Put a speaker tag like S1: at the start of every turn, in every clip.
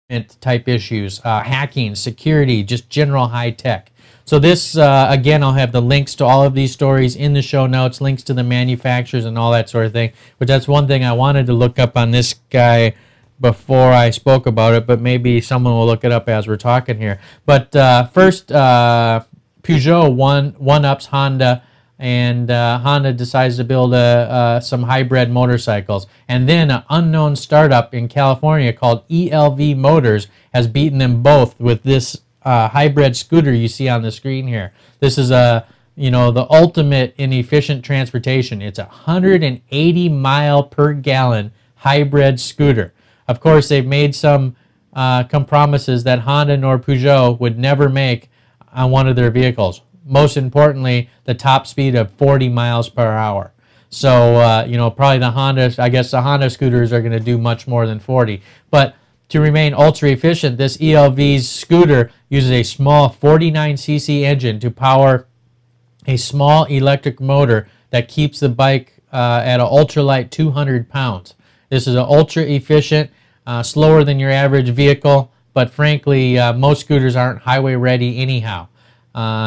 S1: type issues, hacking, security, just general high tech. So this, again, I'll have the links to all of these stories in the show notes, links to the manufacturers and all that sort of thing. But that's one thing I wanted to look up on this guy before I spoke about it, but maybe someone will look it up as we're talking here. But first, Peugeot one-ups Honda, and Honda decides to build some hybrid motorcycles. And then an unknown startup in California called ELV Motors has beaten them both with this hybrid scooter you see on the screen here. This is the ultimate in efficient transportation. It's a 180 mile per gallon hybrid scooter. Of course, they've made some promises that Honda nor Peugeot would never make on one of their vehicles. Most importantly, the top speed of 40 miles per hour. So, probably the Honda, I guess the Honda scooters are going to do much more than 40. But to remain ultra efficient, this ELV's scooter uses a small 49cc engine to power a small electric motor that keeps the bike at an ultralight 200 pounds. This is an ultra efficient, slower than your average vehicle, but frankly, most scooters aren't highway ready anyhow.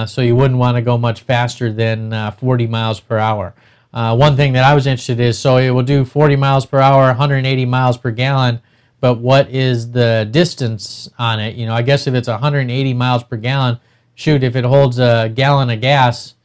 S1: So you wouldn't want to go much faster than 40 miles per hour. One thing that I was interested in is, so it will do 40 miles per hour, 180 miles per gallon, but what is the distance on it? I guess if it's 180 miles per gallon, shoot, if it holds a gallon of gas,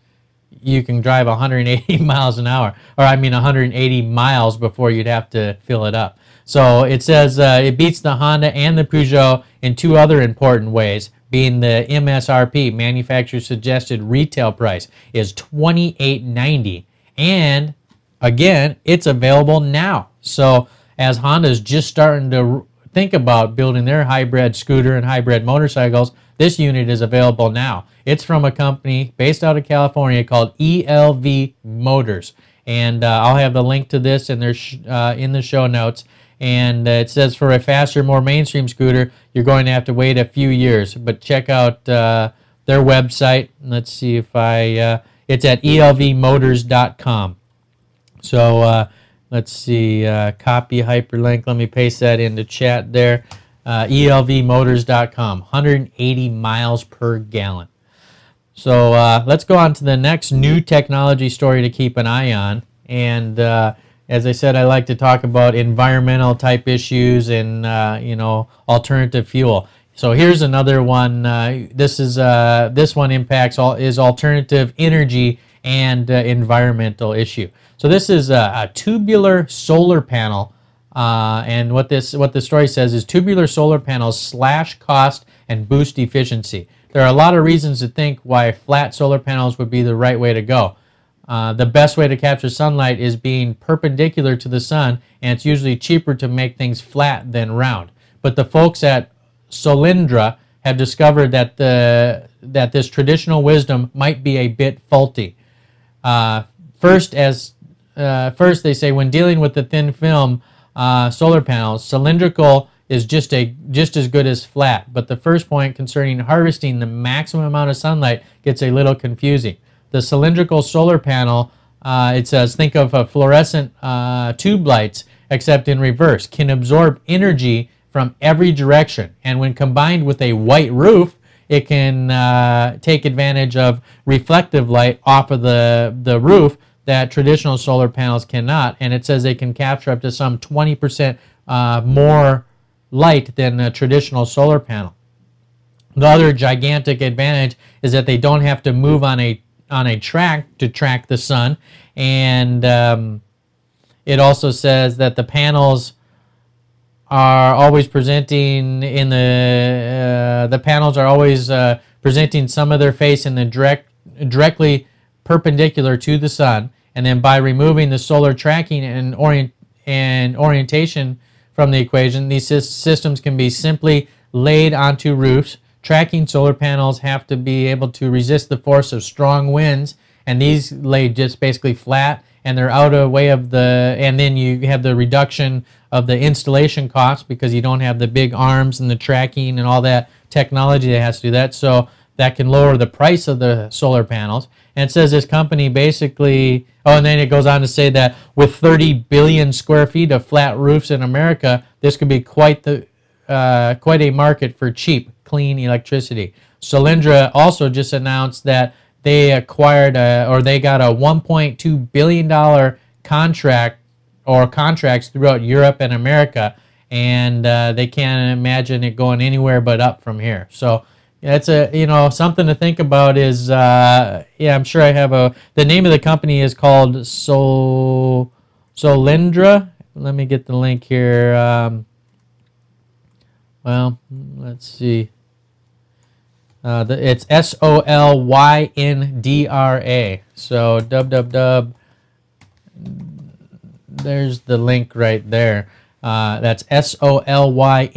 S1: you can drive 180 miles an hour, or 180 miles before you'd have to fill it up. So it says it beats the Honda and the Peugeot in two other important ways, being the MSRP, manufacturer suggested retail price, is $28.90, and again, it's available now. So as Honda's just starting to think about building their hybrid scooter and hybrid motorcycles, this unit is available now. It's from a company based out of California called ELV Motors, and I'll have the link to this in the show notes. And it says for a faster, more mainstream scooter, you're going to have to wait a few years. But check out their website. Let's see if it's at elvmotors.com. So let's see, copy hyperlink. Let me paste that into chat there. elvmotors.com, 180 miles per gallon. So let's go on to the next new technology story to keep an eye on. And as I said, I like to talk about environmental type issues and alternative fuel. So here's another one. This one impacts is alternative energy and environmental issue. So this is a tubular solar panel, and what the story says is tubular solar panels slash cost and boost efficiency. There are a lot of reasons to think why flat solar panels would be the right way to go. The best way to capture sunlight is being perpendicular to the sun, and it's usually cheaper to make things flat than round. But the folks at Solyndra have discovered that this traditional wisdom might be a bit faulty. First, they say when dealing with the thin film solar panels, cylindrical is just as good as flat. But the first point concerning harvesting the maximum amount of sunlight gets a little confusing. The cylindrical solar panel, it says, think of a fluorescent tube lights, except in reverse, can absorb energy from every direction. And when combined with a white roof, it can take advantage of reflective light off of the roof that traditional solar panels cannot. And it says they can capture up to some 20% more light than a traditional solar panel. The other gigantic advantage is that they don't have to move on a track to track the sun, and it also says that the panels are always presenting in the panels are always presenting some of their face in the directly perpendicular to the sun, and then by removing the solar tracking and orientation from the equation, these systems can be simply laid onto roofs. Tracking solar panels have to be able to resist the force of strong winds, and these lay just basically flat, and they're out of way of and then you have the reduction of the installation costs because you don't have the big arms and the tracking and all that technology that has to do that, so that can lower the price of the solar panels. And it says this company basically, oh, and then it goes on to say that with 30 billion square feet of flat roofs in America, this could be quite the quite a market for cheap, clean electricity. Solyndra also just announced that they acquired or they got a $1.2 billion contract or contracts throughout Europe and America, and they can't imagine it going anywhere but up from here. So that's something to think about. Is yeah, I'm sure I have the name of the company is called Solyndra. Let me get the link here. Well, let's see. It's Solyndra. So www. There's the link right there. That's Solyndra.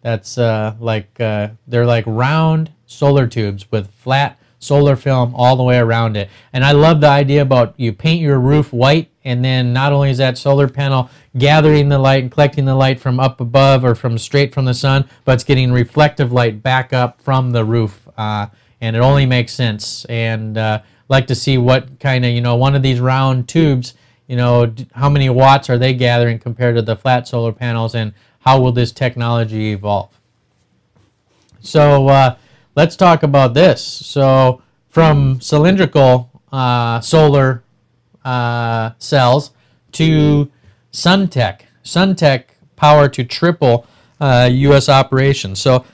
S1: That's they're like round solar tubes with flat solar film all the way around it. And I love the idea about you paint your roof white, and then not only is that solar panel gathering the light and collecting the light from up above or from straight from the sun, but it's getting reflective light back up from the roof. And it only makes sense. And like to see what kind of, one of these round tubes, how many watts are they gathering compared to the flat solar panels, and how will this technology evolve? So let's talk about this. So from cylindrical solar cells to SunTech power to triple U.S. operations. So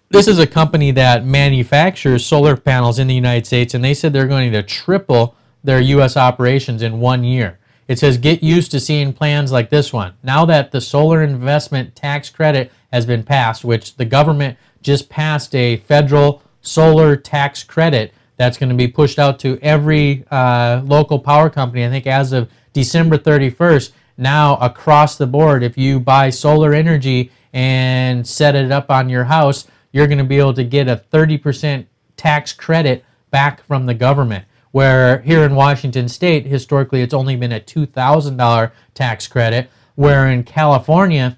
S1: this is a company that manufactures solar panels in the United States, and they said they're going to triple their U.S. operations in 1 year. It says, get used to seeing plans like this one. Now that the solar investment tax credit has been passed, which the government just passed a federal solar tax credit that's going to be pushed out to every local power company, I think as of December 31st, now across the board, if you buy solar energy and set it up on your house, you're going to be able to get a 30% tax credit back from the government. Where here in Washington State, historically, it's only been a $2,000 tax credit, where in California,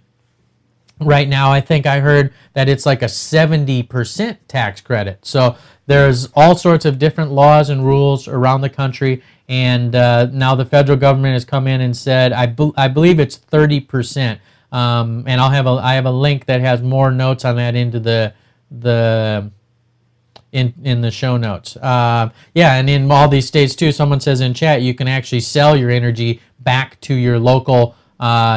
S1: right now, I think I heard that it's like a 70% tax credit. So there's all sorts of different laws and rules around the country, and now the federal government has come in and said, I believe it's 30%, and I have a link that has more notes on that into in the show notes. Yeah, and in all these states too, someone says in chat, you can actually sell your energy back to your local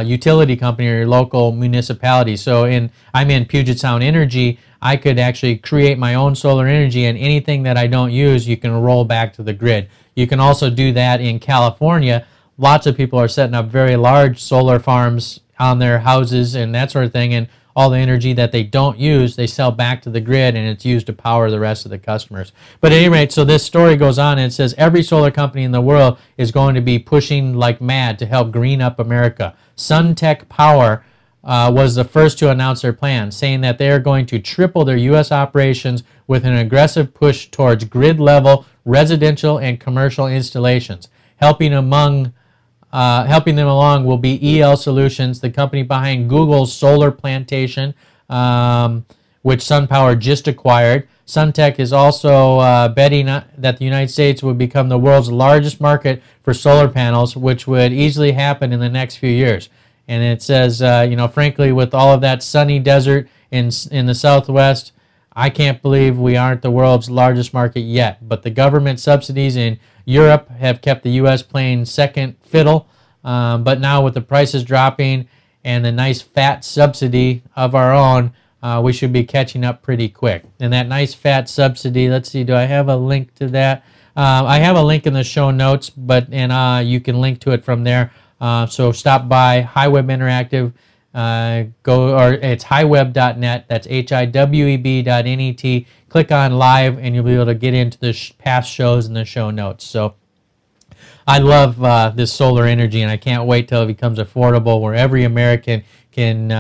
S1: utility company or your local municipality. So I'm in Puget Sound Energy. I could actually create my own solar energy, and anything that I don't use, you can roll back to the grid. You can also do that in California. Lots of people are setting up very large solar farms on their houses and that sort of thing, and all the energy that they don't use, they sell back to the grid, and it's used to power the rest of the customers. But at any rate, so this story goes on, and it says every solar company in the world is going to be pushing like mad to help green up America. SunTech Power was the first to announce their plan, saying that they are going to triple their U.S. operations with an aggressive push towards grid-level residential and commercial installations. Helping them along will be EL Solutions, the company behind Google's Solar Plantation, which SunPower just acquired. SunTech is also betting that the United States would become the world's largest market for solar panels, which would easily happen in the next few years. And it says, frankly, with all of that sunny desert in the Southwest, I can't believe we aren't the world's largest market yet. But the government subsidies in Europe have kept the U.S. playing second fiddle. But now with the prices dropping and the nice fat subsidy of our own, we should be catching up pretty quick. And that nice fat subsidy, let's see, do I have a link to that? I have a link in the show notes, and you can link to it from there. So stop by HiWEB-Interactive. It's hiweb.net. That's HIWEB.net. Click on live, and you'll be able to get into the past shows and the show notes. So I love this solar energy, and I can't wait till it becomes affordable, where every American can,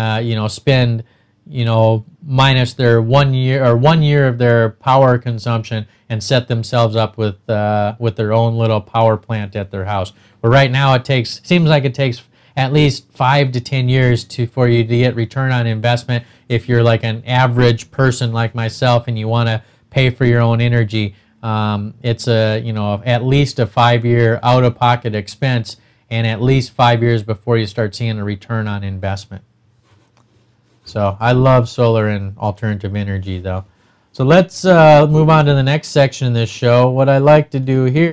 S1: spend, minus their 1 year of their power consumption, and set themselves up with their own little power plant at their house. But right now, seems like it takes at least 5 to 10 years for you to get return on investment if you're like an average person like myself and you want to pay for your own energy. It's at least a 5-year out-of-pocket expense, and at least 5 years before you start seeing a return on investment. So I love solar and alternative energy, though. So let's move on to the next section of this show. What I like to do here